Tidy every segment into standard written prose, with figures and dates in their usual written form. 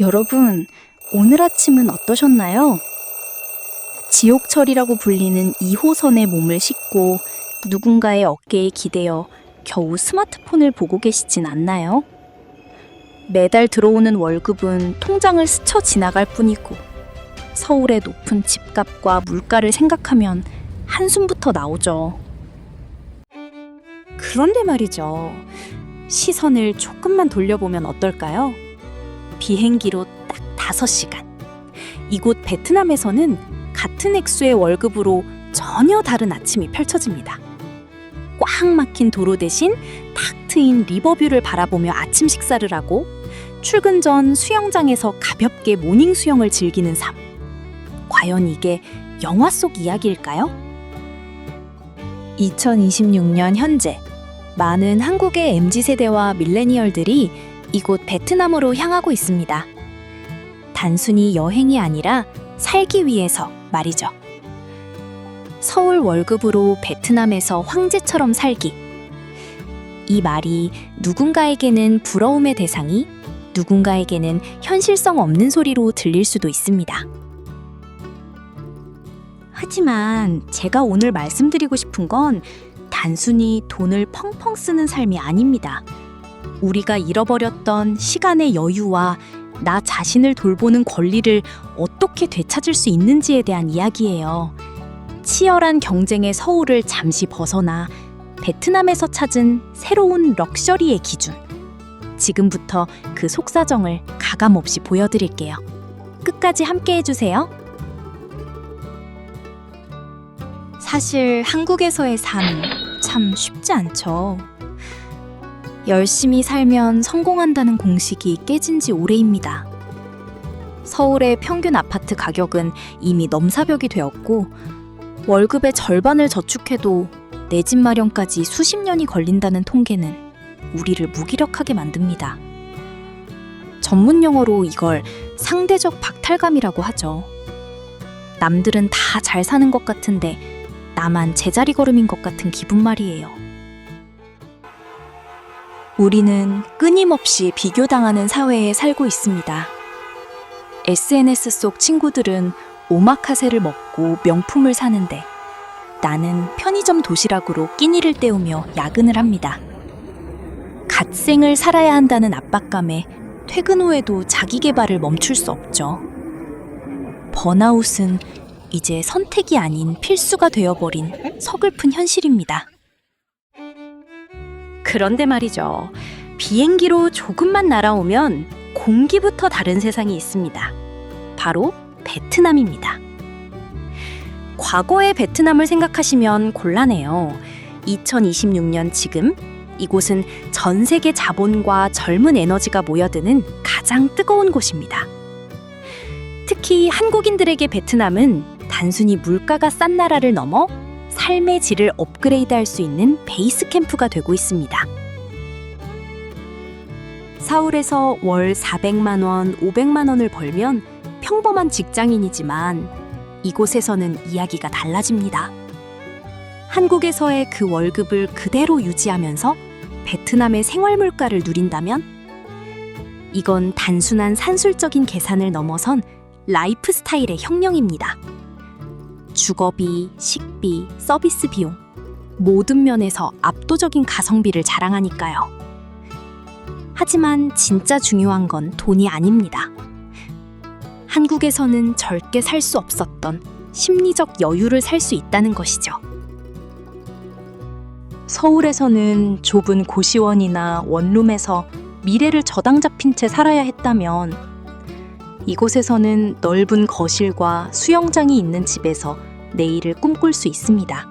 여러분, 오늘 아침은 어떠셨나요? 지옥철이라고 불리는 2호선에 몸을 싣고 누군가의 어깨에 기대어 겨우 스마트폰을 보고 계시진 않나요? 매달 들어오는 월급은 통장을 스쳐 지나갈 뿐이고 서울의 높은 집값과 물가를 생각하면 한숨부터 나오죠. 그런데 말이죠. 시선을 조금만 돌려보면 어떨까요? 비행기로 딱 5시간. 이곳 베트남에서는 같은 액수의 월급으로 전혀 다른 아침이 펼쳐집니다. 꽉 막힌 도로 대신 탁 트인 리버뷰를 바라보며 아침 식사를 하고 출근 전 수영장에서 가볍게 모닝 수영을 즐기는 삶. 과연 이게 영화 속 이야기일까요? 2026년 현재 많은 한국의 MZ세대와 밀레니얼들이 이곳 베트남으로 향하고 있습니다. 단순히 여행이 아니라 살기 위해서 말이죠. 서울 월급으로 베트남에서 황제처럼 살기. 이 말이 누군가에게는 부러움의 대상이, 누군가에게는 현실성 없는 소리로 들릴 수도 있습니다. 하지만 제가 오늘 말씀드리고 싶은 건 단순히 돈을 펑펑 쓰는 삶이 아닙니다. 우리가 잃어버렸던 시간의 여유와 나 자신을 돌보는 권리를 어떻게 되찾을 수 있는지에 대한 이야기예요. 치열한 경쟁의 서울을 잠시 벗어나 베트남에서 찾은 새로운 럭셔리의 기준. 지금부터 그 속사정을 가감없이 보여드릴게요. 끝까지 함께 해주세요. 사실 한국에서의 삶 참 쉽지 않죠. 열심히 살면 성공한다는 공식이 깨진 지 오래입니다. 서울의 평균 아파트 가격은 이미 넘사벽이 되었고 월급의 절반을 저축해도 내 집 마련까지 수십 년이 걸린다는 통계는 우리를 무기력하게 만듭니다. 전문 용어로 이걸 상대적 박탈감이라고 하죠. 남들은 다 잘 사는 것 같은데 나만 제자리 걸음인 것 같은 기분 말이에요. 우리는 끊임없이 비교당하는 사회에 살고 있습니다. SNS 속 친구들은 오마카세를 먹고 명품을 사는데 나는 편의점 도시락으로 끼니를 때우며 야근을 합니다. 갓생을 살아야 한다는 압박감에 퇴근 후에도 자기 개발을 멈출 수 없죠. 번아웃은 이제 선택이 아닌 필수가 되어버린 서글픈 현실입니다. 그런데 말이죠. 비행기로 조금만 날아오면 공기부터 다른 세상이 있습니다. 바로 베트남입니다. 과거의 베트남을 생각하시면 곤란해요. 2026년 지금 이곳은 전 세계 자본과 젊은 에너지가 모여드는 가장 뜨거운 곳입니다. 특히 한국인들에게 베트남은 단순히 물가가 싼 나라를 넘어 삶의 질을 업그레이드할 수 있는 베이스 캠프가 되고 있습니다. 서울에서 월 400만 원, 500만 원을 벌면 평범한 직장인이지만 이곳에서는 이야기가 달라집니다. 한국에서의 그 월급을 그대로 유지하면서 베트남의 생활 물가를 누린다면 이건 단순한 산술적인 계산을 넘어선 라이프 스타일의 혁명입니다. 주거비, 식비, 서비스 비용 모든 면에서 압도적인 가성비를 자랑하니까요. 하지만 진짜 중요한 건 돈이 아닙니다. 한국에서는 절대 살 수 없었던 심리적 여유를 살 수 있다는 것이죠. 서울에서는 좁은 고시원이나 원룸에서 미래를 저당 잡힌 채 살아야 했다면 이곳에서는 넓은 거실과 수영장이 있는 집에서 내일을 꿈꿀 수 있습니다.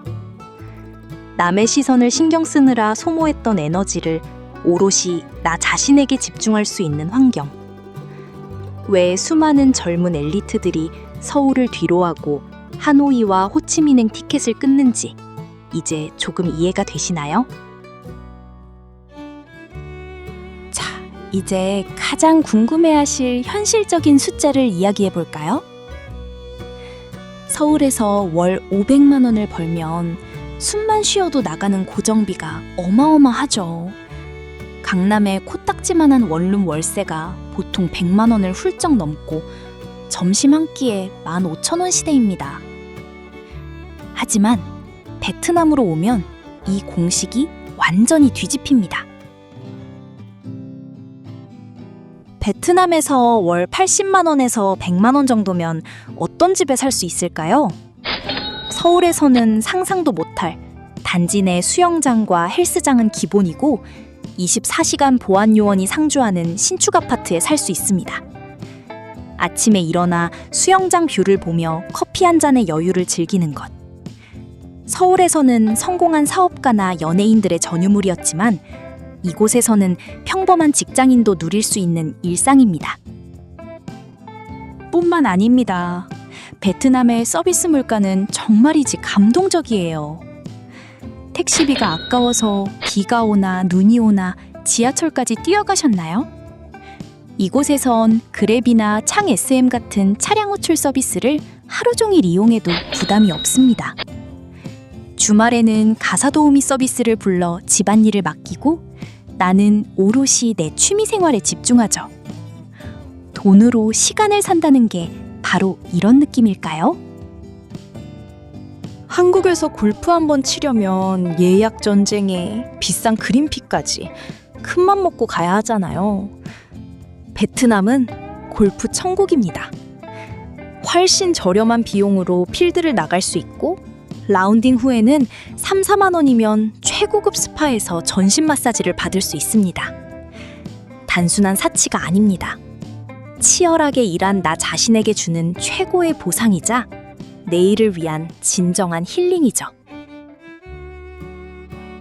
남의 시선을 신경 쓰느라 소모했던 에너지를 오롯이 나 자신에게 집중할 수 있는 환경. 왜 수많은 젊은 엘리트들이 서울을 뒤로하고 하노이와 호치민행 티켓을 끊는지 이제 조금 이해가 되시나요? 자, 이제 가장 궁금해하실 현실적인 숫자를 이야기해 볼까요? 서울에서 월 500만 원을 벌면 숨만 쉬어도 나가는 고정비가 어마어마하죠. 강남의 코딱지만한 원룸 월세가 보통 100만 원을 훌쩍 넘고 점심 한 끼에 15,000원 시대입니다. 하지만 베트남으로 오면 이 공식이 완전히 뒤집힙니다. 베트남에서 월 80만 원에서 100만 원 정도면 어떤 집에 살 수 있을까요? 서울에서는 상상도 못할 단지 내 수영장과 헬스장은 기본이고 24시간 보안 요원이 상주하는 신축 아파트에 살 수 있습니다. 아침에 일어나 수영장 뷰를 보며 커피 한 잔의 여유를 즐기는 것. 서울에서는 성공한 사업가나 연예인들의 전유물이었지만 이곳에서는 평범한 직장인도 누릴 수 있는 일상입니다. 뿐만 아닙니다. 베트남의 서비스 물가는 정말이지 감동적이에요. 택시비가 아까워서 비가 오나 눈이 오나 지하철까지 뛰어가셨나요? 이곳에선 그랩이나 창 SM 같은 차량 호출 서비스를 하루 종일 이용해도 부담이 없습니다. 주말에는 가사도우미 서비스를 불러 집안일을 맡기고 나는 오롯이 내 취미생활에 집중하죠. 돈으로 시간을 산다는 게 바로 이런 느낌일까요? 한국에서 골프 한번 치려면 예약 전쟁에 비싼 그린피까지 큰맘 먹고 가야 하잖아요. 베트남은 골프 천국입니다. 훨씬 저렴한 비용으로 필드를 나갈 수 있고 라운딩 후에는 3, 4만 원이면 최고급 스파에서 전신 마사지를 받을 수 있습니다. 단순한 사치가 아닙니다. 치열하게 일한 나 자신에게 주는 최고의 보상이자 내일을 위한 진정한 힐링이죠.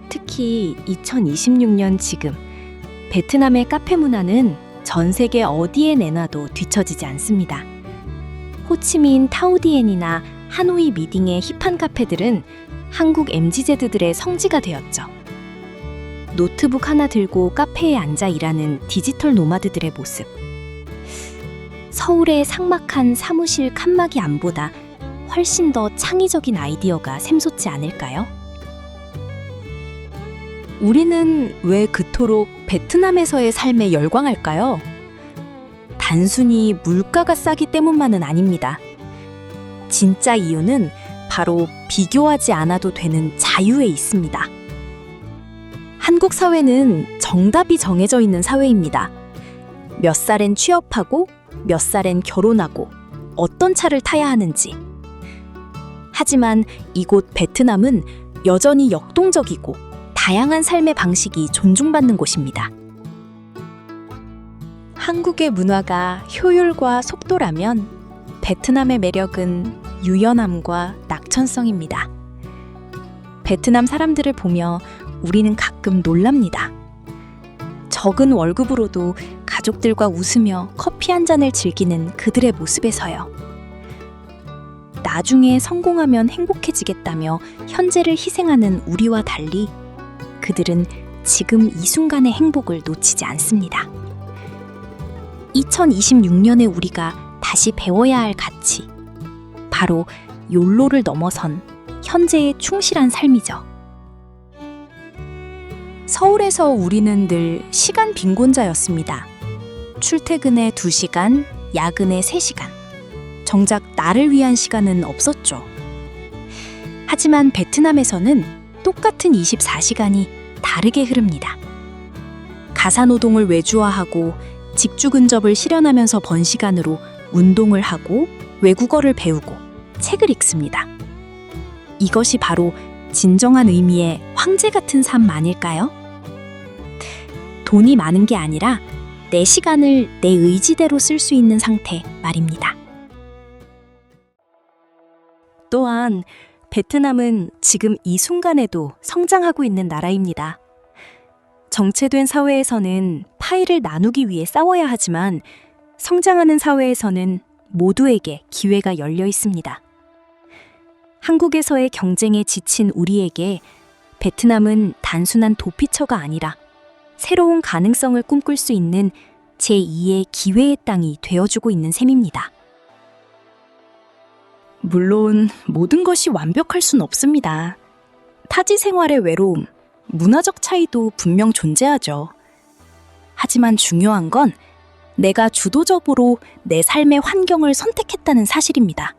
특히 2026년 지금 베트남의 카페 문화는 전 세계 어디에 내놔도 뒤처지지 않습니다. 호치민 타오디엔이나 하노이 미딩의 힙한 카페들은 한국 MZ세대들의 성지가 되었죠. 노트북 하나 들고 카페에 앉아 일하는 디지털 노마드들의 모습. 서울의 삭막한 사무실 칸막이 안보다 훨씬 더 창의적인 아이디어가 샘솟지 않을까요? 우리는 왜 그토록 베트남에서의 삶에 열광할까요? 단순히 물가가 싸기 때문만은 아닙니다. 진짜 이유는 바로 비교하지 않아도 되는 자유에 있습니다. 한국 사회는 정답이 정해져 있는 사회입니다. 몇 살엔 취업하고 몇 살엔 결혼하고 어떤 차를 타야 하는지. 하지만 이곳 베트남은 여전히 역동적이고 다양한 삶의 방식이 존중받는 곳입니다. 한국의 문화가 효율과 속도라면 베트남의 매력은 유연함과 낙천성입니다. 베트남 사람들을 보며 우리는 가끔 놀랍니다. 적은 월급으로도 가족들과 웃으며 커피 한 잔을 즐기는 그들의 모습에서요. 나중에 성공하면 행복해지겠다며 현재를 희생하는 우리와 달리 그들은 지금 이 순간의 행복을 놓치지 않습니다. 2026년에 우리가 다시 배워야 할 가치, 바로 욜로를 넘어선 현재에 충실한 삶이죠. 서울에서 우리는 늘 시간 빈곤자였습니다. 출퇴근에 2시간, 야근에 3시간. 정작 나를 위한 시간은 없었죠. 하지만 베트남에서는 똑같은 24시간이 다르게 흐릅니다. 가사노동을 외주화하고 직주 근접을 실현하면서 번 시간으로 운동을 하고 외국어를 배우고 책을 읽습니다. 이것이 바로 진정한 의미의 황제 같은 삶 아닐까요? 돈이 많은 게 아니라 내 시간을 내 의지대로 쓸 수 있는 상태 말입니다. 또한 베트남은 지금 이 순간에도 성장하고 있는 나라입니다. 정체된 사회에서는 파이를 나누기 위해 싸워야 하지만 성장하는 사회에서는 모두에게 기회가 열려 있습니다. 한국에서의 경쟁에 지친 우리에게 베트남은 단순한 도피처가 아니라 새로운 가능성을 꿈꿀 수 있는 제2의 기회의 땅이 되어주고 있는 셈입니다. 물론 모든 것이 완벽할 순 없습니다. 타지 생활의 외로움, 문화적 차이도 분명 존재하죠. 하지만 중요한 건 내가 주도적으로 내 삶의 환경을 선택했다는 사실입니다.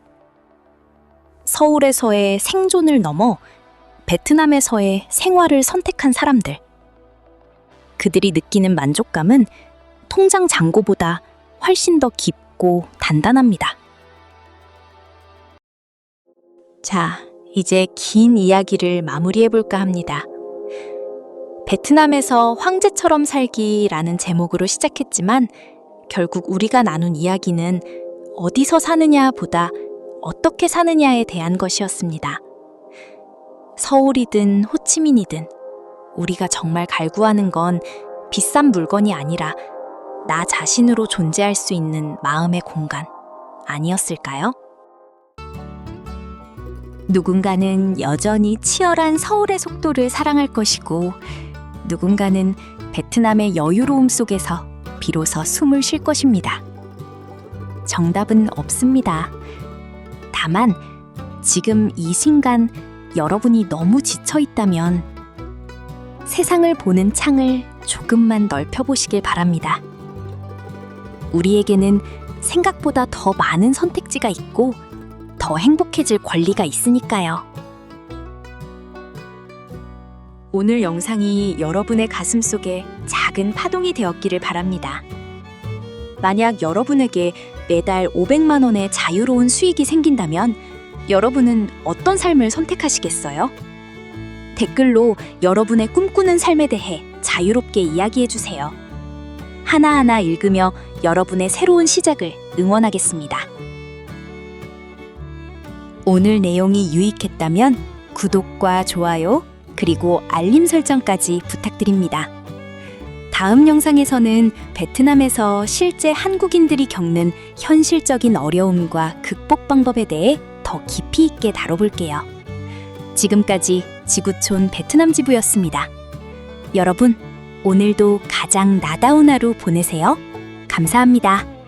서울에서의 생존을 넘어 베트남에서의 생활을 선택한 사람들. 그들이 느끼는 만족감은 통장 잔고보다 훨씬 더 깊고 단단합니다. 자, 이제 긴 이야기를 마무리해볼까 합니다. 베트남에서 황제처럼 살기라는 제목으로 시작했지만 결국 우리가 나눈 이야기는 어디서 사느냐 보다 어떻게 사느냐에 대한 것이었습니다. 서울이든 호치민이든 우리가 정말 갈구하는 건 비싼 물건이 아니라 나 자신으로 존재할 수 있는 마음의 공간 아니었을까요? 누군가는 여전히 치열한 서울의 속도를 사랑할 것이고 누군가는 베트남의 여유로움 속에서 비로소 숨을 쉴 것입니다. 정답은 없습니다. 다만 지금 이 순간 여러분이 너무 지쳐 있다면 세상을 보는 창을 조금만 넓혀보시길 바랍니다. 우리에게는 생각보다 더 많은 선택지가 있고 더 행복해질 권리가 있으니까요. 오늘 영상이 여러분의 가슴 속에 작은 파동이 되었기를 바랍니다. 만약 여러분에게 매달 500만 원의 자유로운 수익이 생긴다면 여러분은 어떤 삶을 선택하시겠어요? 댓글로 여러분의 꿈꾸는 삶에 대해 자유롭게 이야기해주세요. 하나하나 읽으며 여러분의 새로운 시작을 응원하겠습니다. 오늘 내용이 유익했다면 구독과 좋아요, 그리고 알림 설정까지 부탁드립니다. 다음 영상에서는 베트남에서 실제 한국인들이 겪는 현실적인 어려움과 극복 방법에 대해 더 깊이 있게 다뤄볼게요. 지금까지 지구촌 베트남 지부였습니다. 여러분, 오늘도 가장 나다운 하루 보내세요. 감사합니다.